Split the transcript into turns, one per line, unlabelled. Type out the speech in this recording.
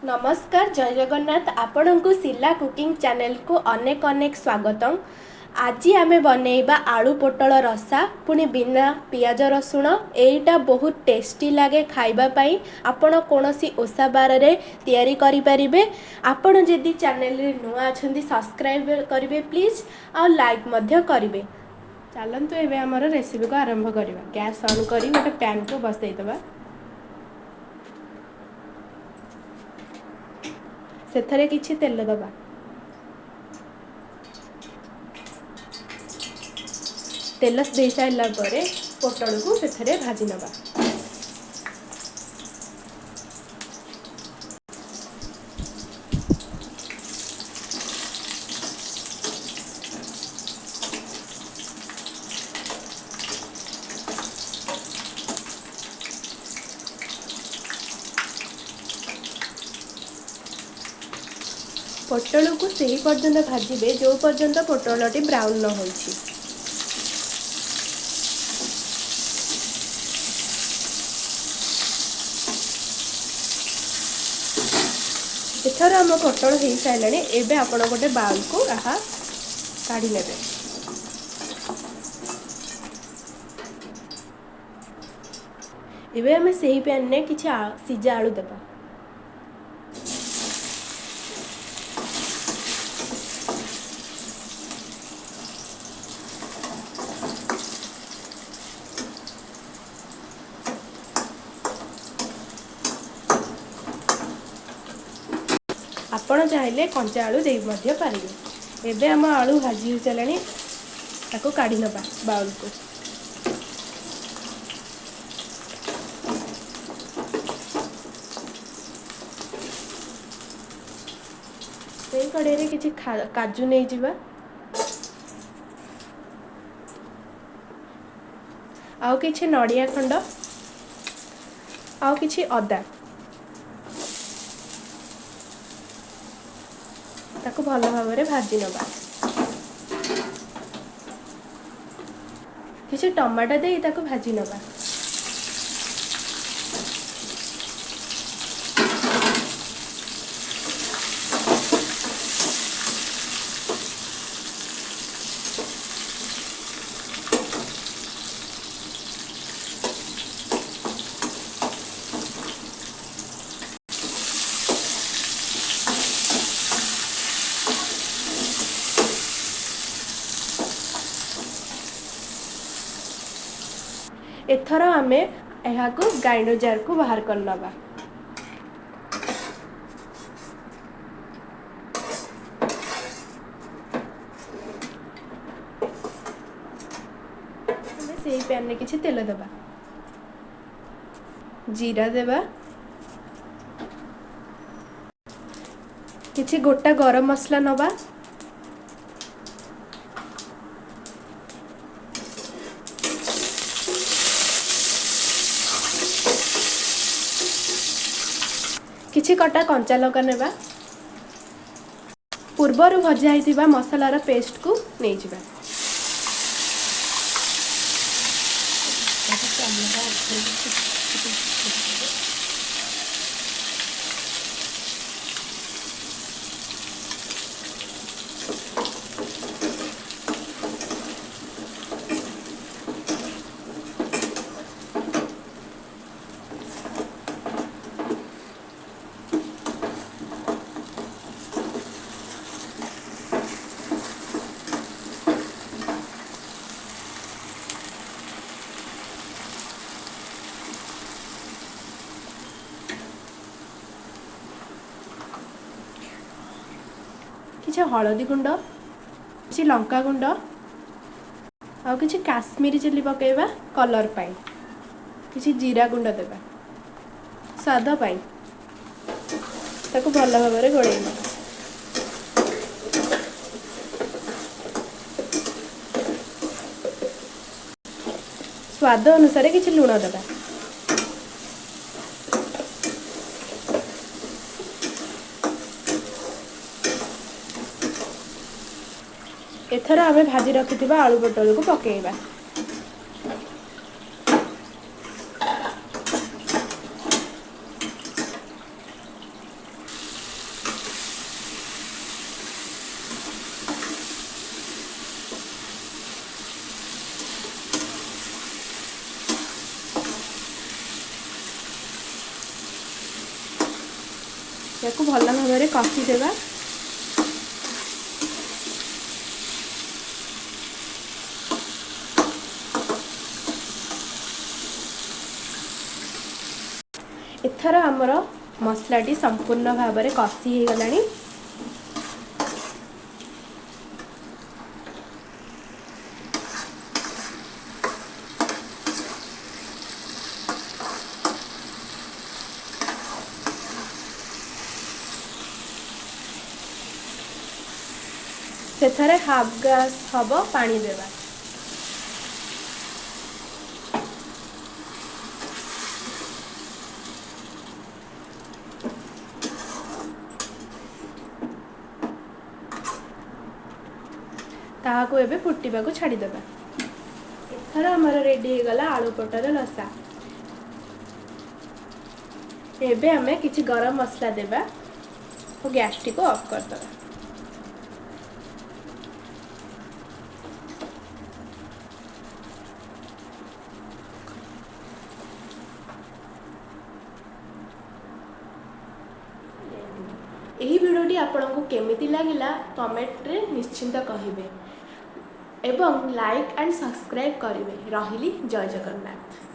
नमस्कार जय जगन्नाथ आपण को सिला कुकिंग चैनल को अनेक अनेक स्वागतम। आज आम बनइबा आलू पोटल रसा पुणी बिना पियाज रसुण। एटा बहुत टेस्टी लगे खाइबापी। आपण कौन सी ओषा बार तैयारी करें। आपण जदि चैनल नुआ अच्छा सब्सक्राइब करेंगे प्लीज आ लाइक करेंगे। चलतु एवं आमर रेसिपी को आरंभ करवा। गैस ऑन कर गोटे पैन को बसईदबा। सेथरे किछि तेल दबा। तेल दे सारा पर पोटल को सेथरे भाजी नबा। पोटल को सही पर्यंत भाजबे जो पर्यंत पोटलटी ब्राउन न होइछि। एथर आम पोटल हो सारे एवं आपण गोटे बाउल को आहा काढ़ी नेबे। एवं आम से पैन में किसी सीजा आलू देबा। आपण चाहिए कंचा आलू दे पारे। एवं आम आलू भाजी हो सारे ताको काढ़ी नबा बाउल को। से कड़े किसी काजू नहीं जिबा। आउ किछि नड़िया खंड आउ किछि अदा ताको भल भाव में भाजी नबा। किछि टमाटो दे ताको भाजी नबा। एथर आमे यहाँ को ग्राइंडर जार को बाहर कर नबा। से पैन में किछि तेल देबा। जीरा देबा। किछि गोटा गरम मसला नबा। किछि कटा कंचा लगा नेबा। पूर्वर भजा होइतिबा मसलार पेस्ट को नहीं जिबा। किछि हळदी गुंड किछि लंका गुंड आ किछि काश्मीरी चिली पकेबा कलर पाई। किछि जीरा गुंड देबा स्वाद पाई। ताको भल भाव में गोळेइबा। स्वाद अनुसार किछि लूण देबा। एथर आमे भाजी रखिथिबा आलू पोटल को पकेइबा। याकू भल भाव कषिदेवा। एथर आमर मसलाटी संपूर्ण भाव में कषि हो गलानी। सेथरे हाफ ग्लास हब पानी देवा। ताहाको एबे फुटिबा को छाड़ी देबा। एथर हमर रेडी हो गला आलू पोटल रसा। एबे हमें किछि गरम मसला देबा और गैस टी को ऑफ कर देबा। यही वीडियोटी आपको केमिति लागिला कमेंट रे निश्चिंत कहिबे एवं लाइक एंड सब्सक्राइब करिवे। रहिली जय जगन्नाथ।